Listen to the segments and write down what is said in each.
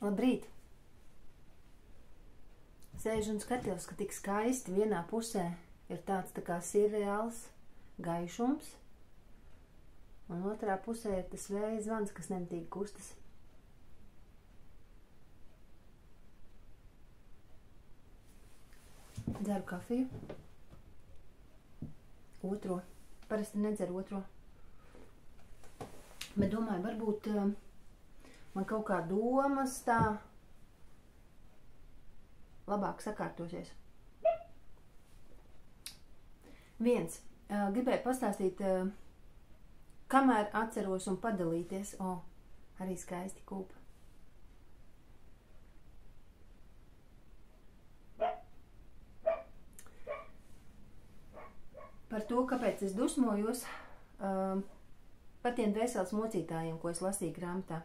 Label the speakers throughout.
Speaker 1: Labrīt! Sēžu un skatos, ka tik skaisti vienā pusē ir tāds tā kā sirreāls gaišums, un otrā pusē ir tas vēja zvans, kas nemitīgi kustas. Dzeru kafiju. Otro. Parasti nedzeru otro. Bet domāju, varbūt man kaut kā domas tā labāk sakārtosies. Gribēju pastāstīt, kamēr atceros un padalīties. Arī skaisti kūpa. Par to, kāpēc es dusmojos, par tiem dvēseles mocītājiem, ko es lasīju grāmatā.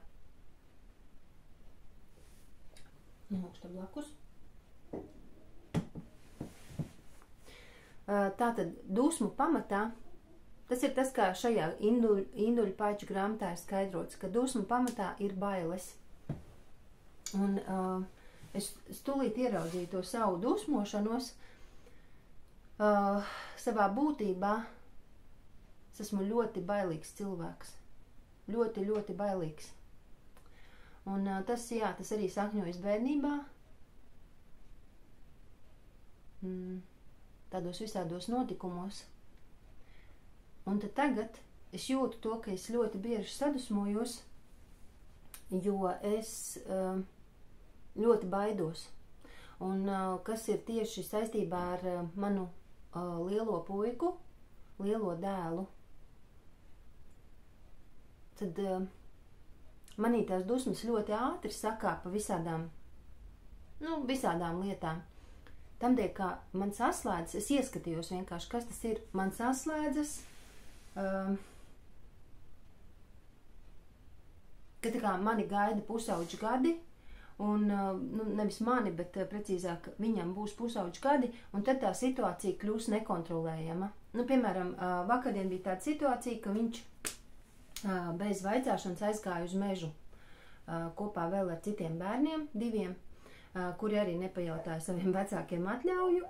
Speaker 1: Nolūkšu te blakus. Tātad dusmu pamatā, tas ir tas, kā šajā Induļu Paiču grāmatā ir skaidrots, ka dusmu pamatā ir bailes. Un es tūlīt ieraudzīju to savu dusmošanos. Savā būtībā es esmu ļoti bailīgs cilvēks. Ļoti, ļoti bailīgs. Un tas arī sakņojas bērnībā. Tādos visādos notikumos. Un tad tagad es jūtu to, ka es ļoti bieži sadusmojos, jo es ļoti baidos. Un kas ir tieši saistībā ar manu lielo puiku, lielo dēlu, tad manī tās dusmas ļoti ātri sakāpa visādām lietām. Tamdēļ, kā man saslēdzas, es ieskatījos vienkārši, kas tas ir. Man saslēdzas, ka tā kā mani gaida pusauģu gadi, un nevis mani, bet precīzāk viņam būs pusauģu gadi, un tad tā situācija kļūs nekontrolējama. Piemēram, vakardien bija tāda situācija, ka viņš bez vaicāšanas aizgāja uz mežu kopā vēl ar citiem bērniem, 2, kuri arī nepajautāja saviem vecākiem atļauju.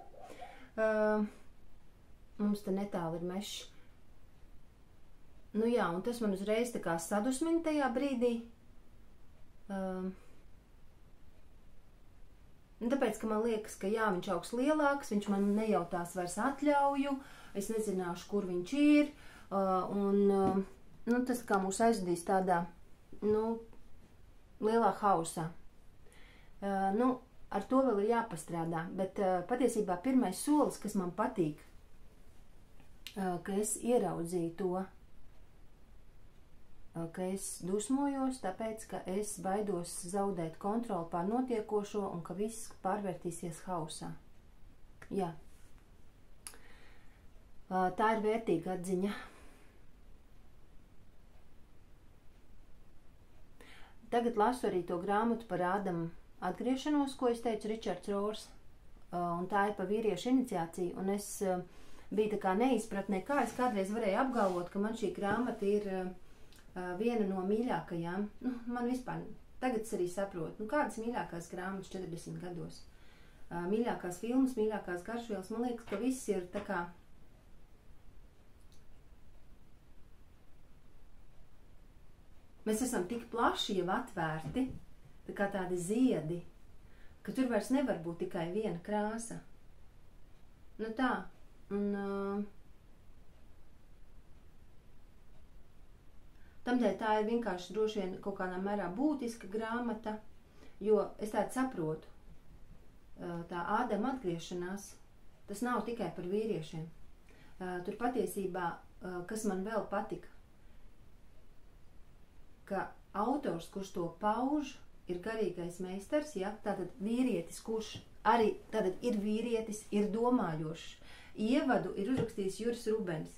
Speaker 1: Mums te netāli ir mežs. Un tas man uzreiz tā kā sadusmina tajā brīdī. Tāpēc, ka man liekas, ka viņš augs lielāks, viņš man nejautās vairs atļauju, es nezināšu, kur viņš ir, un tas kā mūs aizvedīs tādā, lielā hausā. Ar to vēl ir jāpastrādā, bet patiesībā pirmais solis, kas man patīk, ka es ieraudzīju to, ka es dusmojos, tāpēc, ka es baidos zaudēt kontroli pār notiekošo un ka viss pārvērtīsies hausā. Jā. Tā ir vērtīga atziņa. Tagad lasu arī to grāmatu par Ādama atgriešanos, ko es teicu Ričards Rors, un tā ir par vīriešu iniciāciju, un es biju tā kā neizpratnē, kā es kādreiz varēju apgalvot, ka man šī grāmata ir viena no mīļākajām. Man vispār, tagad es arī saprotu, kādas mīļākās grāmatas 40 gados. Mīļākās filmas, mīļākās garšvielas, man liekas, ka viss ir tā kā mēs esam tik plaši jau atvērti, tā kā tādi ziedi, ka tur vairs nevar būt tikai viena krāsa. Tā. Tamdēļ tā ir vienkārši droši vien kaut kādā mērā būtiska grāmata, jo es tādu saprotu, tā Ādama atgriešanās, tas nav tikai par vīriešiem. Tur patiesībā, kas man vēl patika, ka autors, kurš to pauž, ir garīgais meistars, tātad vīrietis, kurš arī tātad ir vīrietis, ir domājošs. Ievadu ir uzrakstījis Juris Rubens,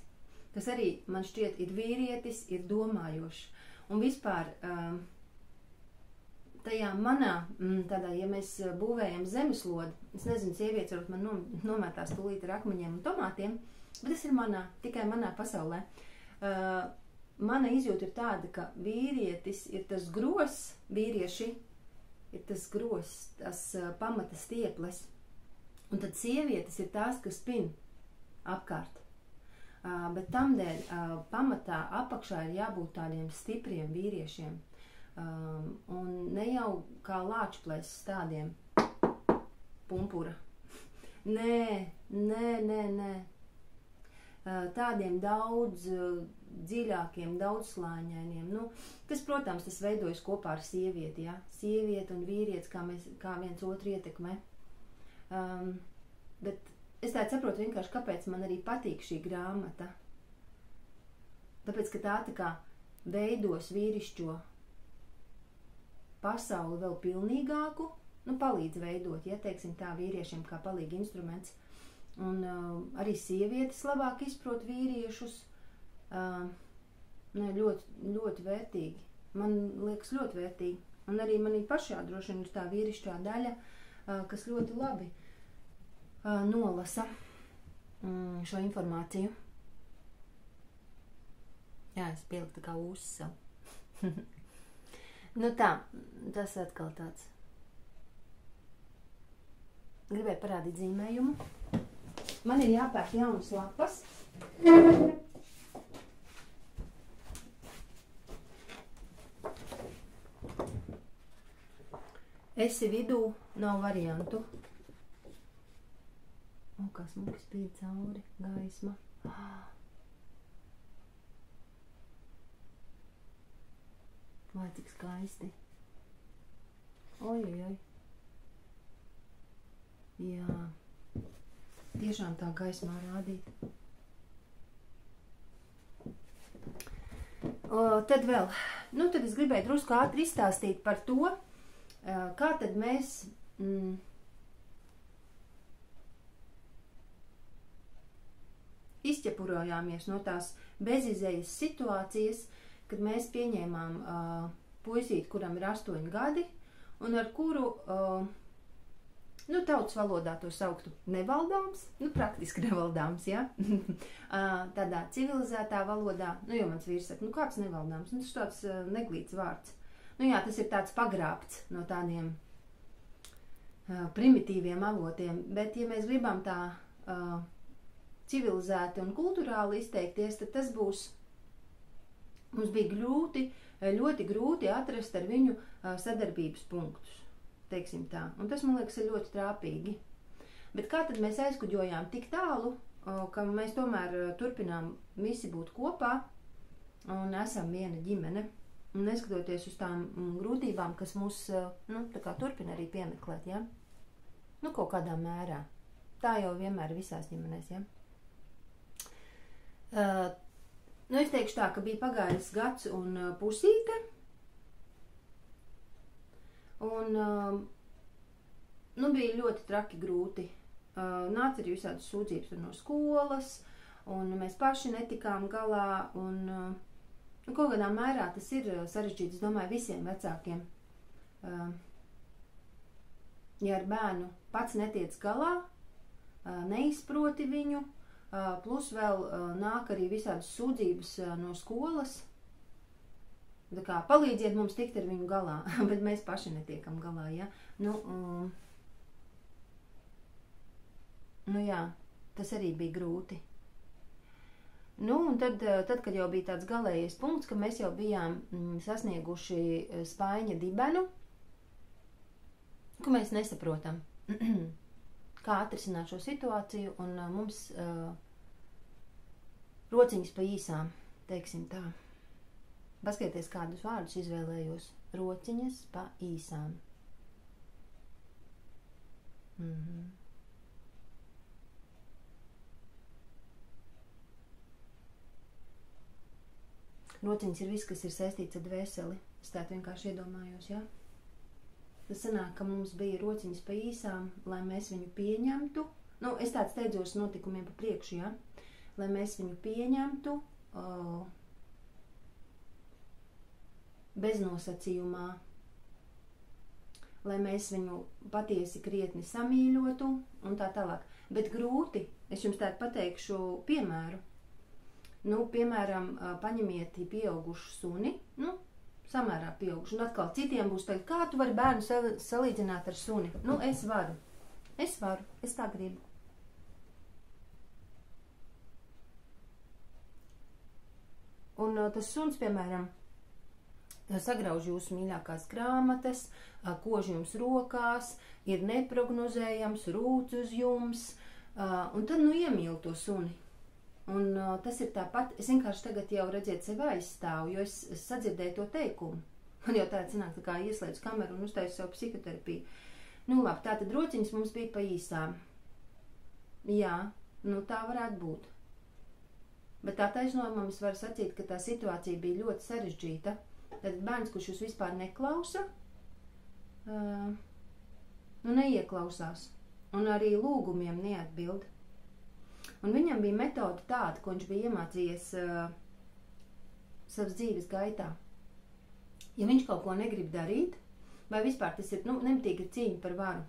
Speaker 1: kas arī, man šķiet, ir vīrietis, ir domājošs. Un vispār tajā manā, tādā, ja mēs būvējam zemeslodi, es nezinu, sievietes varbūt man nomētās tūlīt ar akmeņiem un tomātiem, bet tas ir tikai manā pasaulē. Mana izjūta ir tāda, ka vīrietis ir tas gross, vīrieši ir tas gros, tas pamata stieples. Un tad sievietes ir tās, kas spin apkārt. Bet tamdēļ pamatā apakšā ir jābūt tādiem stipriem vīriešiem. Un ne jau kā lāčplēses tādiem pumpura. Nē. Tādiem daudz dziļākiem, daudzslāņainiem. Nu, tas, protams, tas veidojas kopā ar sievieti, ja? Sievieti un vīrietis, kā viens otru ietekmē. Bet es tādu saprotu vienkārši, kāpēc man arī patīk šī grāmata. Tāpēc, ka tā kā veidos vīrišķo pasauli vēl pilnīgāku, nu, palīdz veidot, ja teiksim tā, vīriešiem kā palīgi instruments. Un arī sievietes labāk izprot vīriešus. Ļoti, ļoti vērtīgi. Man liekas ļoti vērtīgi. Un arī manī pašā droši vien ir tā vīrišķā daļa, kas ļoti labi nolasa šo informāciju. Jā, es pieliku tā kā uzsavu. Nu tā, tas atkal tāds. Gribēju parādīt zīmējumu. Man ir jāpērk jaunas lapas. Esi vidū, nav variantu. O, kā smuki spīd cauri, gaisma. Vai cik skaisti. Oj. Jā. Tiešām tā gaismā rādīt. Tad vēl, tad es gribēju drusku ātri izstāstīt par to, kā tad mēs izķepurojāmies no tās bezizējas situācijas, kad mēs pieņēmām puisīti, kuram ir 8 gadi, un ar kuru tautas valodā to sauktu nevaldāms, praktiski nevaldāms, ja? Tādā civilizētā valodā, jo mans vīrs saka, kāds nevaldāms, tas tāds neglīts vārds. Tas ir tāds pagrābts no tādiem primitīviem avotiem, bet ja mēs gribam tā civilizēti un kulturāli izteikties, tad tas būs, mums bija ļoti grūti atrast ar viņu sadarbības punktus. Teiksim tā. Un tas, man liekas, ir ļoti trāpīgi. Bet kā tad mēs aizkuģojām tik tālu, ka mēs tomēr turpinām visi būt kopā un esam viena ģimene. Un neskatoties uz tām grūtībām, kas mūs tā kā turpina arī piemeklēt, ja? Kaut kādā mērā. Tā jau vienmēr visās ģimenēs, ja? Es teikšu tā, ka bija pagājis gads un pusīte. Un bija ļoti traki grūti. Nāca arī visādas sūdzības no skolas, un mēs paši netikām galā, un kaut kādā mērā tas ir sarežģīts, es domāju, visiem vecākiem. Ja ar bērnu pats netiec galā, neizproti viņu, plus vēl nāk arī visādas sūdzības no skolas, tā kā palīdziet mums tikt ar viņu galā, bet mēs paši netiekam galā, ja? Jā, tas arī bija grūti. Un tad, kad jau bija tāds galējais punkts, ka mēs jau bijām sasnieguši spaiņa dibenu, ka mēs nesaprotam, kā atrisināt šo situāciju, un mums rociņas pa īsām, teiksim tā. Paskatieties, kādus vārdus izvēlējos. Rociņas pa īsām. Rociņas ir viss, kas ir saistīts ar dvēseli. Es tādu vienkārši iedomājos, ja? Tas sanāk, ka mums bija rociņas pa īsām, lai mēs viņu pieņemtu. Es tāds steidzos notikumiem pa priekšu, ja? Lai mēs viņu pieņemtu, beznosacījumā, lai mēs viņu patiesi krietni samīļotu un tā tālāk. Bet grūti, es jums tādu pateikšu piemēru. Piemēram, paņemiet pieaugušu suni, samērā pieauguši. Un atkal citiem būs teikt, kā tu vari bērnu salīdzināt ar suni? Nu, es varu, es tā gribu. Un tas suns, piemēram, sagrauž jūsu mīļākās grāmatas, kož jums rokās, ir neprognozējams, rūc uz jums, un tad, nu, iemīl to suni. Un tas ir tāpat, es vienkārši tagad jau redziet sevi aizstāvu, jo es sadzirdēju to teikumu. Man jau tāds sanāk, tā kā ieslēdzu kameru un uztaisu savu psihoterapiju. Nu, labi, tātad rociņas mums bija pa īsām. Jā, nu tā varētu būt. Bet attaisnojumam es varu sacīt, ka tā situācija bija ļoti sarežģīta. Tad bērns, kurš jūs vispār neklausa, nu neieklausās. Un arī lūgumiem neatbild. Un viņam bija metode tāda, ko viņš bija iemācījies savas dzīves gaitā. Ja viņš kaut ko negrib darīt, vai vispār tas ir, nu, nemitīga cīņa par varu,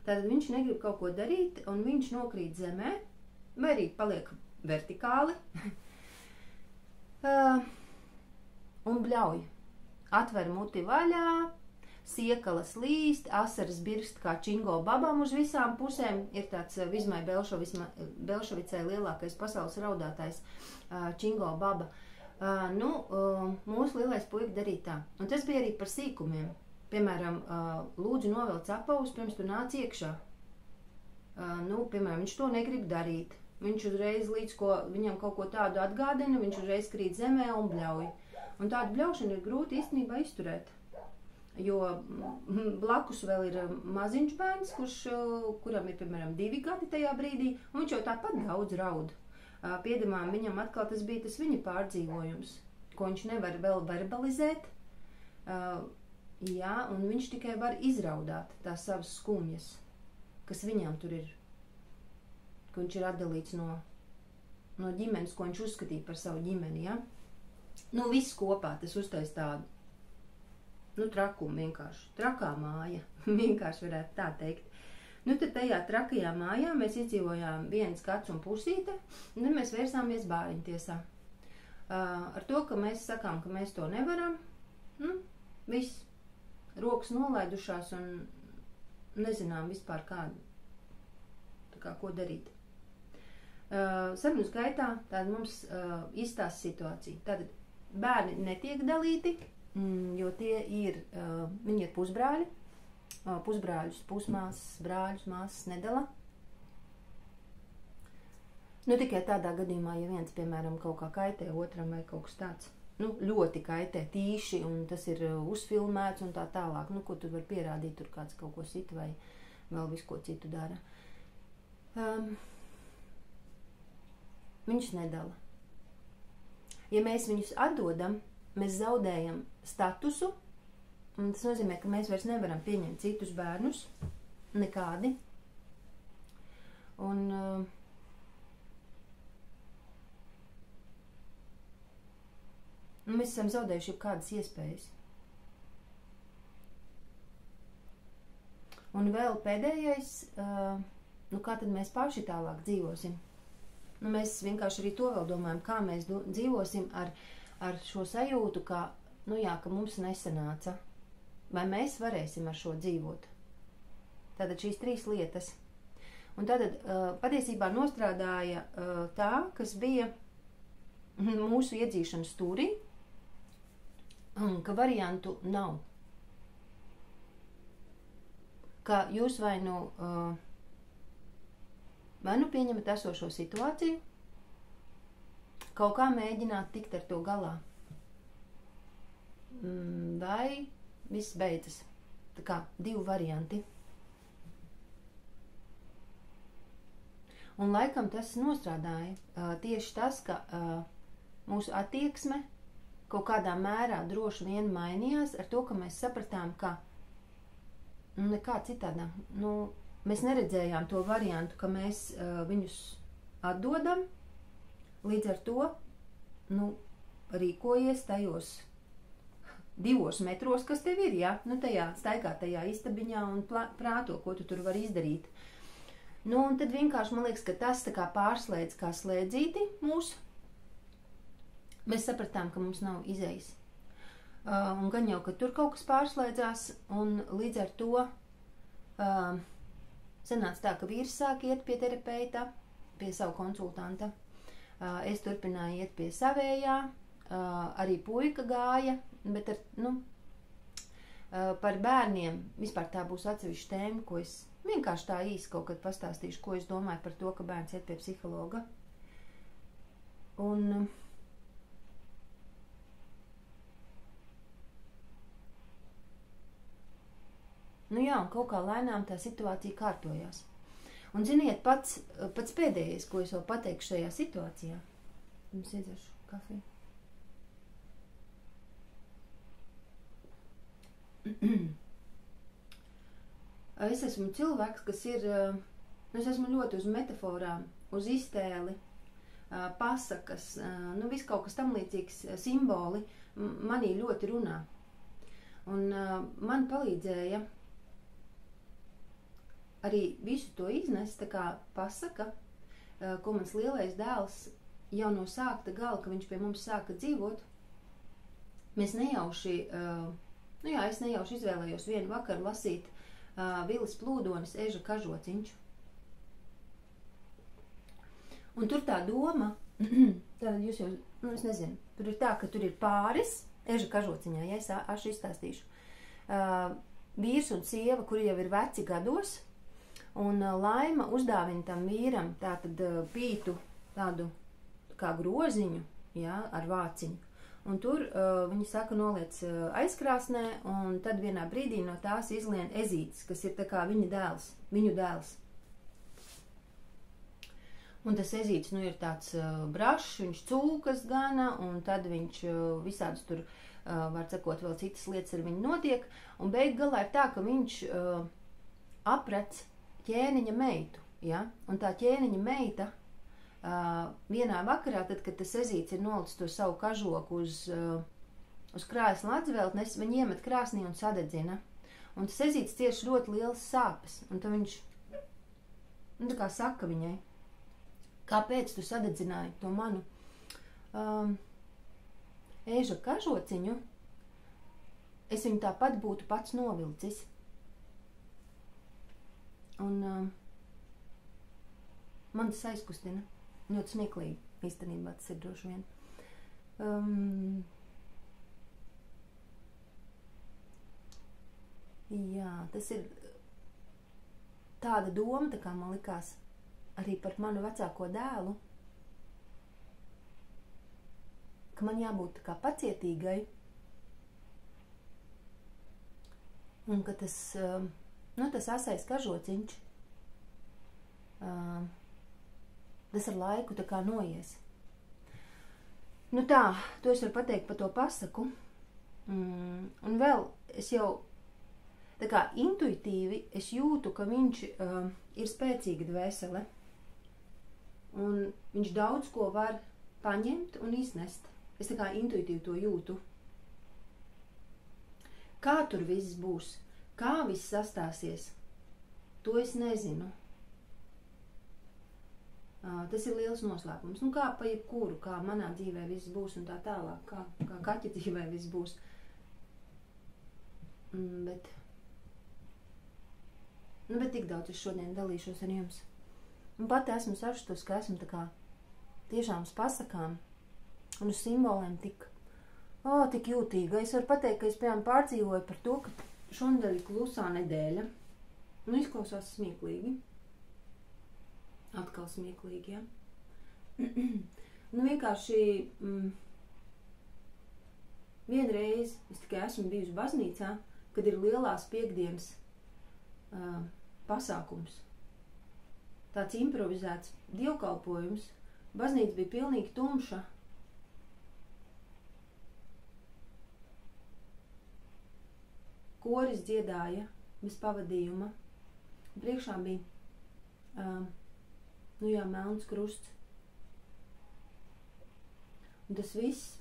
Speaker 1: tātad viņš negrib kaut ko darīt, un viņš nokrīt zemē, vai arī paliek vertikāli, un bļauj. Atver muti vaļā, siekalas līst, asaras birst kā Čingo babam uz visām pusēm. Ir tāds Vizmai Belšovicai lielākais pasaules raudātājs Čingo baba. Mūsu lielais puika darīja tā. Un tas bija arī par sīkumiem. Piemēram, lūdzu novelc apavus, pirms tu nāc iekšā. Piemēram, viņš to negrib darīt. Viņš uzreiz līdz ko viņam kaut ko tādu atgādina, viņš uzreiz krīt zemē un bļauj. Un tādu bļaušanu ir grūti īstenībā izturēt. Jo blakus vēl ir maziņš bērns, kuram ir, piemēram, 2 gadi tajā brīdī, un viņš jau tāpat daudz raud. Piedamām viņam atkal tas bija tas viņa pārdzīvojums, ko viņš nevar vēl verbalizēt, un viņš tikai var izraudāt tās savas skumjas, kas viņam tur ir, ka viņš ir atdalīts no ģimenes, ko viņš uzskatīja par savu ģimeni, ja? Nu, viss kopā tas uztais tādu, trakumu vienkārši, trakā māja, vienkārši varētu tā teikt. Tad tajā trakajā mājā mēs izdzīvojām 1 gads un pusīte, un tad mēs vērsāmies bāriņtiesā. Ar to, ka mēs sakām, ka mēs to nevaram, viss, rokas nolaidušās un nezinām vispār ko darīt. Sarunas gaitā tāda mums izstāsta situācija. Tātad bērni netiek dalīti, jo tie ir, viņi ir pusbrāļi, pusbrāļus, pusmāsas, brāļus, māsas nedala. Tikai tādā gadījumā, ja viens, piemēram, kaut kā kaitē otram vai kaut kas tāds, ļoti kaitē tīši, un tas ir uzfilmēts un tā tālāk, ko tu var pierādīt, tur kāds kaut ko sit vai vēl visu ko citu dara. Viņš nedala. Ja mēs viņus atdodam, mēs zaudējam statusu, un tas nozīmē, ka mēs vairs nevaram pieņemt citus bērnus, nekādi. Un mēs esam zaudējuši kādas iespējas. Un vēl pēdējais, kā tad mēs paši tālāk dzīvosim? Mēs vienkārši arī to vēl domājam, kā mēs dzīvosim ar šo sajūtu, ka mums nesanāca. Vai mēs varēsim ar šo dzīvot? Tātad šīs 3 lietas. Un tātad patiesībā nostrādāja tā, kas bija mūsu iedzīšanas stūrī, ka variantu nav. Ka jūs vai nu pieņemat esošo situāciju, kaut kā mēģināt tikt ar to galā. Vai viss beidzas. Tā kā 2 varianti. Un laikam tas nostrādāja tieši tas, ka mūsu attieksme kaut kādā mērā droši vien mainījās ar to, ka mēs sapratām, ka nekā citādā. Mēs neredzējām to variantu, ka mēs viņus atdodam, līdz ar to rīkojies tajos 2 metros, kas tev ir, ja? Tajā staigātajā istabiņā un prāto, ko tu tur vari izdarīt. Un tad vienkārši man liekas, ka tas tā kā pārslēdz kā slēdzīti mūs. Mēs sapratām, ka mums nav izejas. Un gan jau, ka tur kaut kas pārslēdzās, un līdz ar to sanāca tā, ka vīrs sāk iet pie terapeita, pie savu konsultanta. Es turpināju iet pie savējā, arī puika gāja, bet par bērniem vispār tā būs atsevišķa tēma, ko es vienkārši tā īsti kaut kad pastāstīšu, ko es domāju par to, ka bērns iet pie psihologa. Un un kaut kā lēnām tā situācija kārtojās. Un ziniet, pats pēdējais, ko es vēl pateikšu šajā situācijā, jums iedzeršu kafiju. Es esmu cilvēks, kas ir, es esmu ļoti uz metaforām, uz iztēli, pasakas, viss kaut kas tam līdzīgs, simboli, manī ļoti runā. Un man palīdzēja arī visu to iznest, tā kā pasaka, ko mans lielais dēls jau no sākta gala, ka viņš pie mums sāka dzīvot, mēs nejauši, es nejauši izvēlējos vienu vakaru lasīt Vilis Plūdonis Eža kažociņš. Un tur tā doma, tātad jūs jau, es nezinu, tur ir tā, ka tur ir pāris Eža kažociņā, ja es ašu izstāstīšu. Vīrs un sieva, kuri jau ir veci gados, un Laima uzdāvina tam vīram tātad pītu tādu kā groziņu, ar vāciņu. Un tur viņi saka, noliec aizkrāsnē, un tad vienā brīdī no tās izlien ezītis, kas ir tā kā viņu dēls. Un tas ezītis, ir tāds brašs, viņš cūkas gana, un tad viņš visādus tur, var sakot, vēl citas lietas ar viņu notiek, un beig galā ir tā, ka viņš aprec ķēniņa meitu, un tā ķēniņa meita vienā vakarā, tad, kad tas ezīts ir nolicis to savu kažoku uz krāsla atzveltnes, viņi iemet krāsnī un sadedzina. Un tas ezīts cieš ļoti liels sāpes, un tad viņš, tā kā saka viņai, kāpēc tu sadedzināji to manu Eža kažociņu, es viņu tāpat būtu pats novilcis. Un man tas aizkustina. Ļoti smieklīgi, īstenībā tas ir droši vien. Tas ir tāda doma, tā kā man likās arī par manu vecāko dēlu, ka man jābūt tā kā pacietīgai, un ka tas asais kažociņš, tas ar laiku tā kā noies. To es varu pateikt par to pasaku. Un vēl es jau tā kā intuitīvi es jūtu, ka viņš ir spēcīga dvēsele. Un viņš daudz ko var paņemt un iznest. Es tā kā intuitīvi to jūtu. Kā tur viss būs? Kā viss sastāsies? To es nezinu. Tas ir liels noslēpums. Kā pa jebkuru, kā manā dzīvē viss būs un tā tālāk, kā kaķa dzīvē viss būs. Bet tik daudz es šodien dalīšos ar jums. Un pat esmu sašutus, ka esmu tā kā tiešām uz pasakām un uz simboliem tik jūtīga. Es varu pateikt, ka es piemēram pārdzīvoju par to, ka šonadēļ ir klusā nedēļa. Izklausās smieklīgi. Atkal smieklīgi, vienkārši vienreiz es tikai esmu bijusi baznīcā, kad ir lielās piekdienas pasākums. Tāds improvizēts dievkalpojums. Baznīca bija pilnīgi tumša. Koris dziedāja bez pavadījuma. Priekšā bija melns krusts. Un tas viss,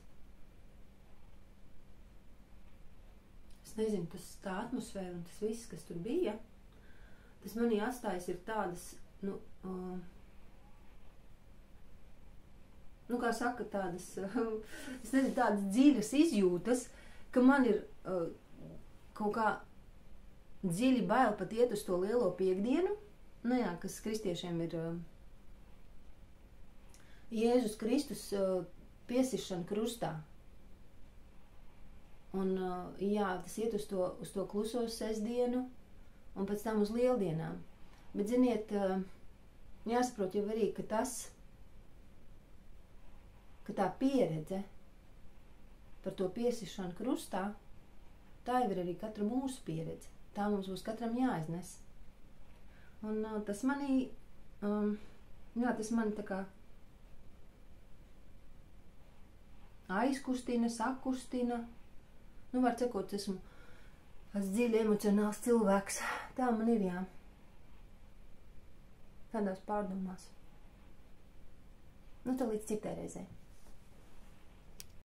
Speaker 1: es nezinu, tā atmosfēra un tas viss, kas tur bija, tas manī atstājis ir tādas, kā saka, tādas, es nezinu, tādas dziļas izjūtas, ka man ir kaut kā dziļi bail pat iet uz to lielo piekdienu, nu jā, kas kristiešiem ir Jēzus Kristus piesišana krustā. Un jā, tas iet uz to kluso sestdienu un pēc tam uz lieldienām. Bet, ziniet, jāsaprot jau arī, ka tā pieredze par to piesišanu krustā, tā jau ir arī katra mūsu pieredze. Tā mums būs katram jāiznes. Un tas mani tā kā aizkustina, sakustina. Nu, var cekot, esmu tāds dziļi emocionāls cilvēks. Tā man ir, jā. Tādās pārdomās. Nu, tā līdz citai reizei.